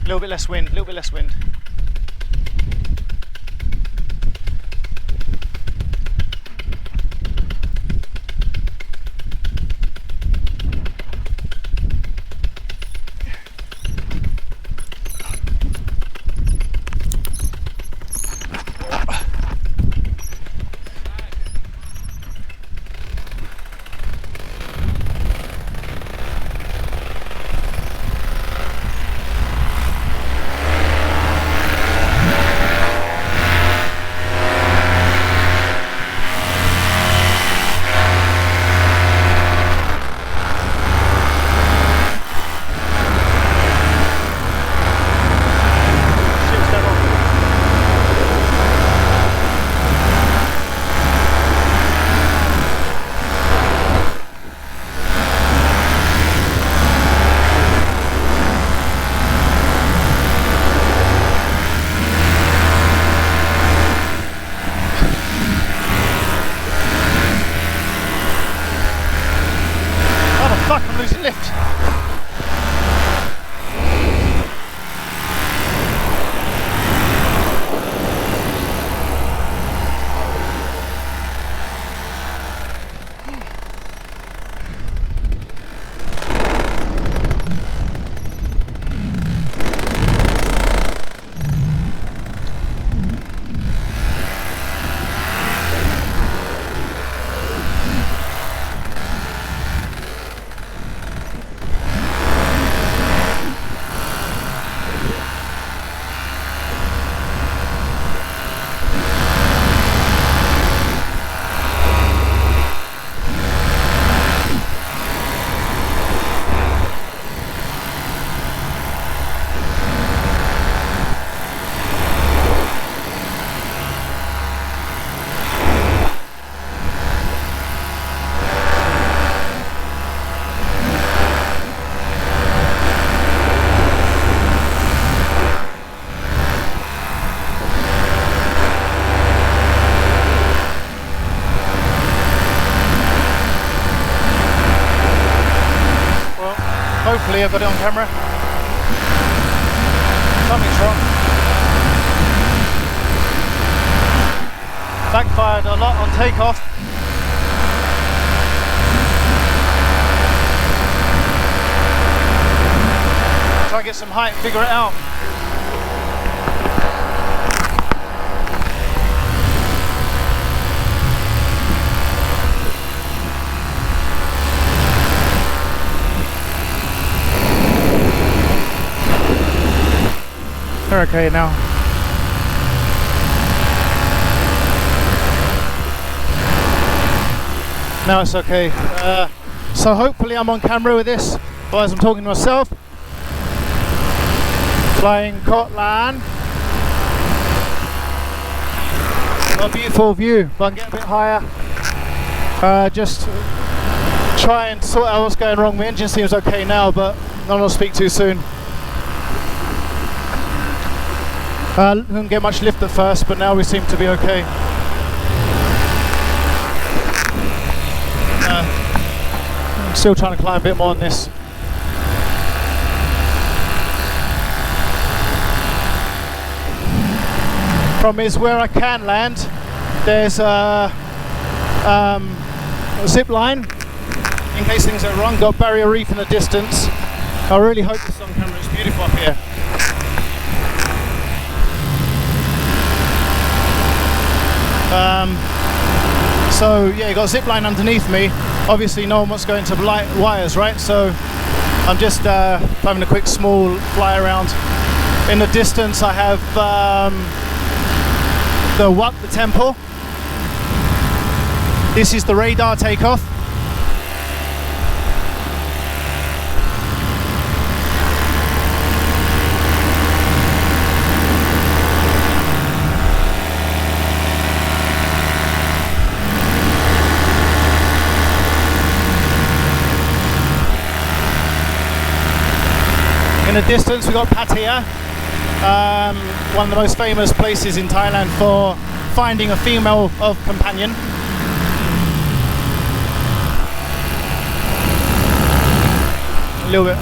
A little bit less wind, a little bit less wind. Lift. Hopefully I've got it on camera. Something's wrong. Backfired a lot on takeoff. Try and get some height and figure it out. They're okay now. Now it's okay. So hopefully I'm on camera with this, otherwise I'm talking to myself. Flying Koh Larn. Got a beautiful view. If I can get a bit higher, just try and sort out what's going wrong. The engine seems okay now, but I don't want to speak too soon. Didn't get much lift at first, but now we seem to be okay. I'm still trying to climb a bit more on this. Problem is, where I can land, there's a zip line in case things go wrong. Got barrier reef in the distance. I really hope this is on camera. It's beautiful up here. So yeah, you got a zip line underneath me. Obviously no one wants to go into wires, right? So I'm just having a quick small fly around. In the distance I have the temple. This is the radar takeoff. In the distance we've got Pattaya, one of the most famous places in Thailand for finding a female of companion. A little bit.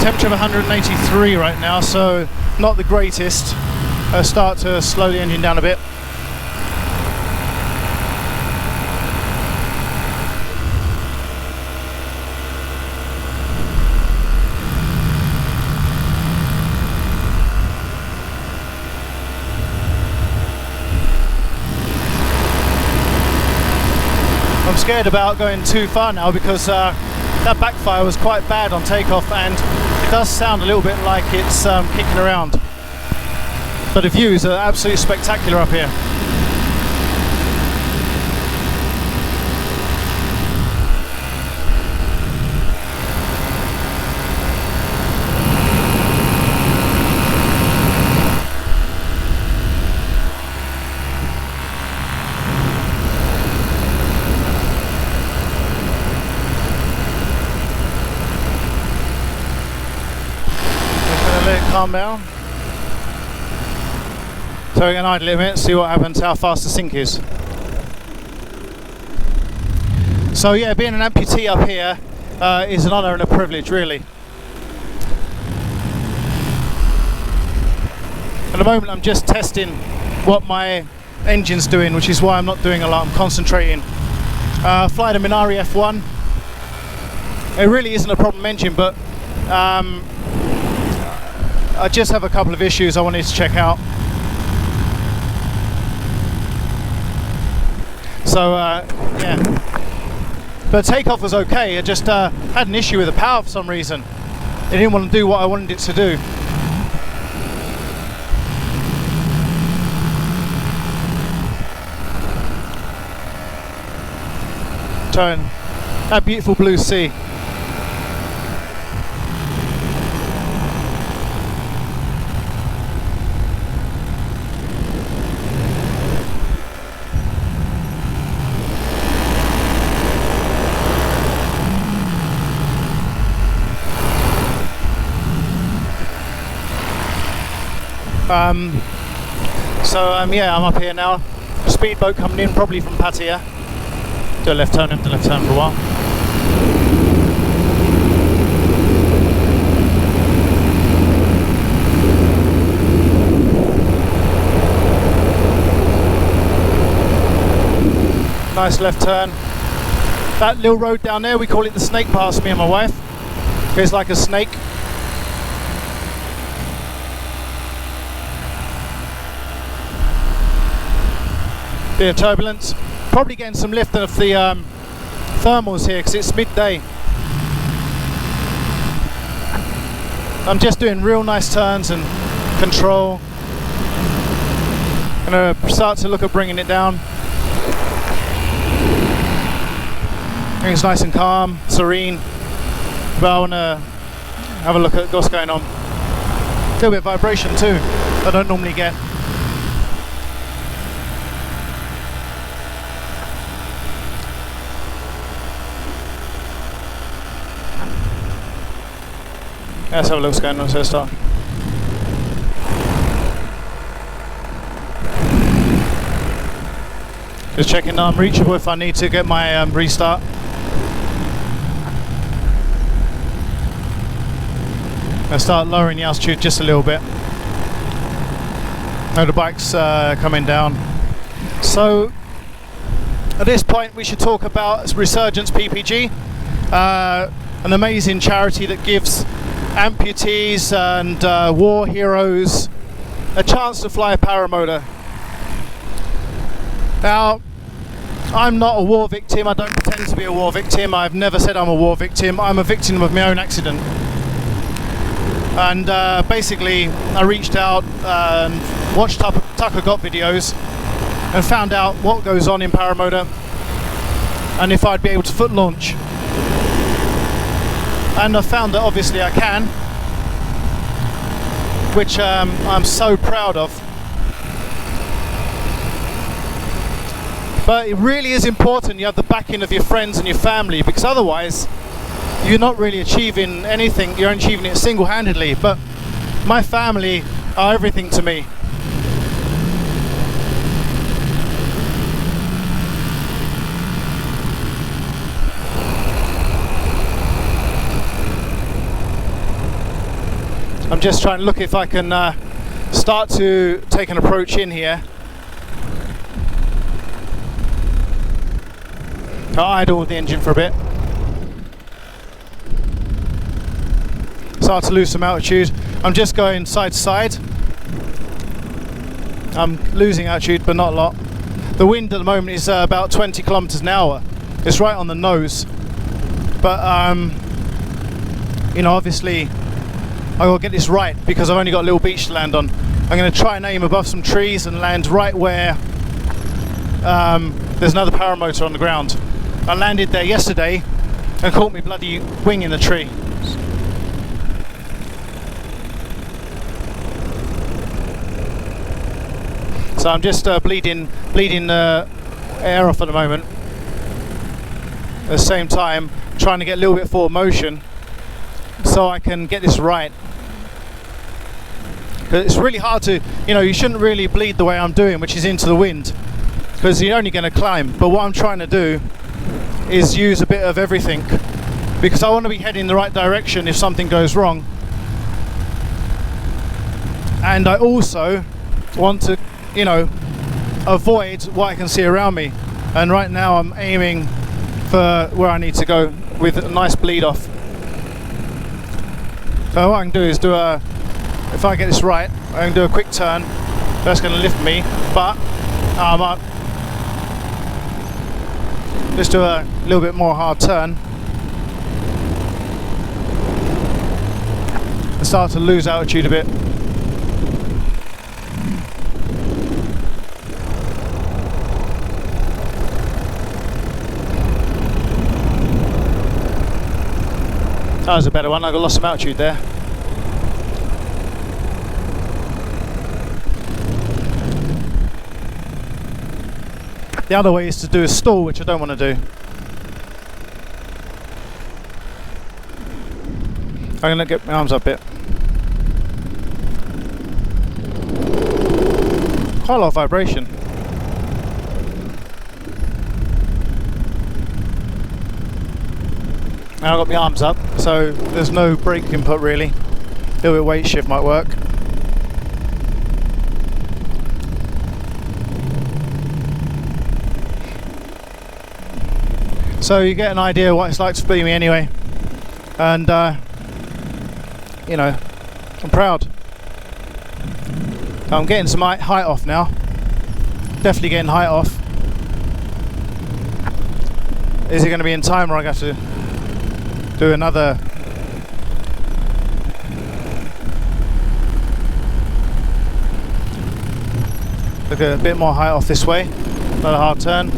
Temperature of 183 right now, so not the greatest. Start to slow the engine down a bit. I'm scared about going too far now because that backfire was quite bad on takeoff, and it does sound a little bit like it's kicking around. But the views are absolutely spectacular up here. Let it calm down. So we're going to idle it a minute, see what happens, how fast the sink is. So yeah, being an amputee up here is an honour and a privilege, really. At the moment I'm just testing what my engine's doing, which is why I'm not doing a lot, I'm concentrating. Fly the Minari F1. It really isn't a problem engine, but I just have a couple of issues I wanted to check out. So yeah, but takeoff was okay. I just had an issue with the power for some reason. It didn't want to do what I wanted it to do. Turn that beautiful blue sea. Yeah, I'm up here now. Speedboat coming in, probably from Pattaya. Do a left turn, into left turn for a while. Nice left turn. That little road down there, we call it the snake pass, me and my wife. Feels like a snake. Bit of turbulence, probably getting some lift of the thermals here because it's midday. I'm just doing real nice turns and control. Gonna start to look at bringing it down. It's nice and calm, serene, but I want to have a look at what's going on. A little bit of vibration too, I don't normally get. Let's have a look what's going on, so let's start. Just checking that I'm reachable if I need to get my restart. I'll start lowering the altitude just a little bit. Now the bike's coming down. So at this point we should talk about Resurgence PPG, an amazing charity that gives amputees and war heroes a chance to fly a paramotor. Now, I'm not a war victim, I don't pretend to be a war victim, I've never said I'm a war victim, I'm a victim of my own accident. And basically I reached out and watched Tucker Got videos and found out what goes on in paramotor and if I'd be able to foot launch. And I found that obviously I can, which I'm so proud of. But it really is important you have the backing of your friends and your family, because otherwise you're not really achieving anything, you're achieving it single-handedly. But my family are everything to me. just trying to look if I can start to take an approach in here. I'll idle the engine for a bit. Start to lose some altitude. I'm just going side to side. I'm losing altitude, but not a lot. The wind at the moment is about 20 kilometers an hour. It's right on the nose. But you know, obviously I gotta get this right because I've only got a little beach to land on. I'm going to try and aim above some trees and land right where there's another paramotor on the ground. I landed there yesterday and caught me bloody wing in a tree. So I'm just bleeding air off at the moment. At the same time, trying to get a little bit forward motion so I can get this right. It's really hard to, you know, you shouldn't really bleed the way I'm doing, which is into the wind, because you're only going to climb. But what I'm trying to do is use a bit of everything, because I want to be heading the right direction if something goes wrong. And I also want to, you know, avoid what I can see around me. And right now I'm aiming for where I need to go with a nice bleed off. So what I can do is do a, if I get this right, I can do a quick turn. That's going to lift me, but I'm up. Just do a little bit more hard turn. And start to lose altitude a bit. That was a better one. I got lost some altitude there. The other way is to do a stall, which I don't want to do. I'm going to get my arms up a bit. Quite a lot of vibration. Now I've got my arms up, so there's no brake input really. A little bit of weight shift might work. So you get an idea what it's like to be me anyway, and you know, I'm proud. I'm getting some height off now. Definitely getting height off. Is it going to be in time, or I have to do another? Look at a bit more height off this way. Another hard turn.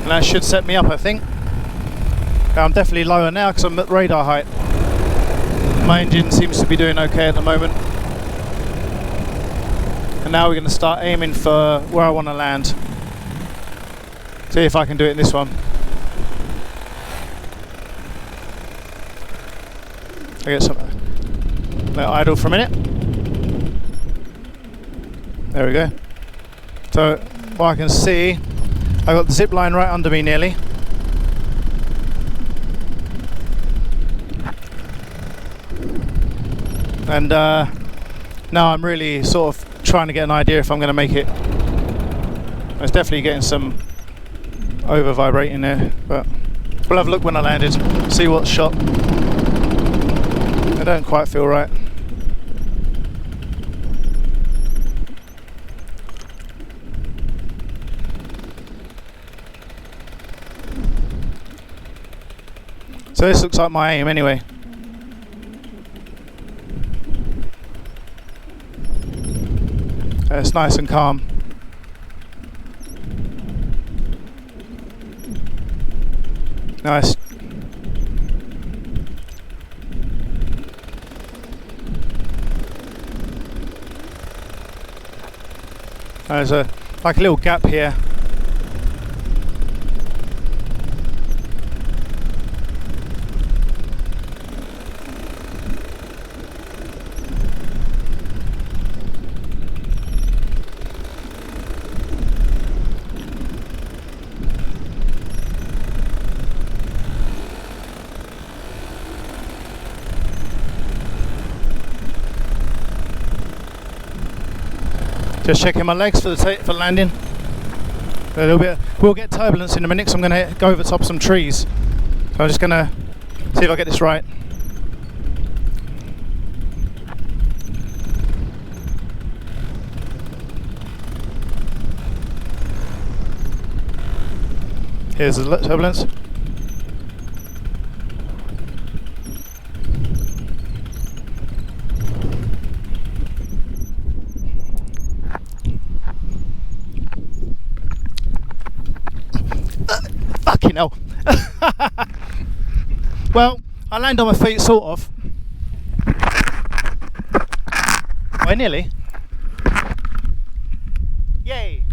And that should set me up, I think. I'm definitely lower now because I'm at radar height. My engine seems to be doing okay at the moment. And now we're going to start aiming for where I want to land. See if I can do it in this one. I get some. Let idle for a minute. There we go. So what I can see, I got the zip line right under me nearly. And now I'm really sort of trying to get an idea if I'm going to make it. I was definitely getting some over vibrating there, but we'll have a look when I landed, see what's shot. I don't quite feel right. So this looks like my aim anyway. It's nice and calm. Nice. There's like a little gap here. Just checking my legs for the for landing. A little bit. We'll get turbulence in a minute, so I'm going to go over top some trees. So I'm just going to see if I get this right. Here's the turbulence. Fucking hell. Well, I land on my feet, sort of. Well, nearly. Yay.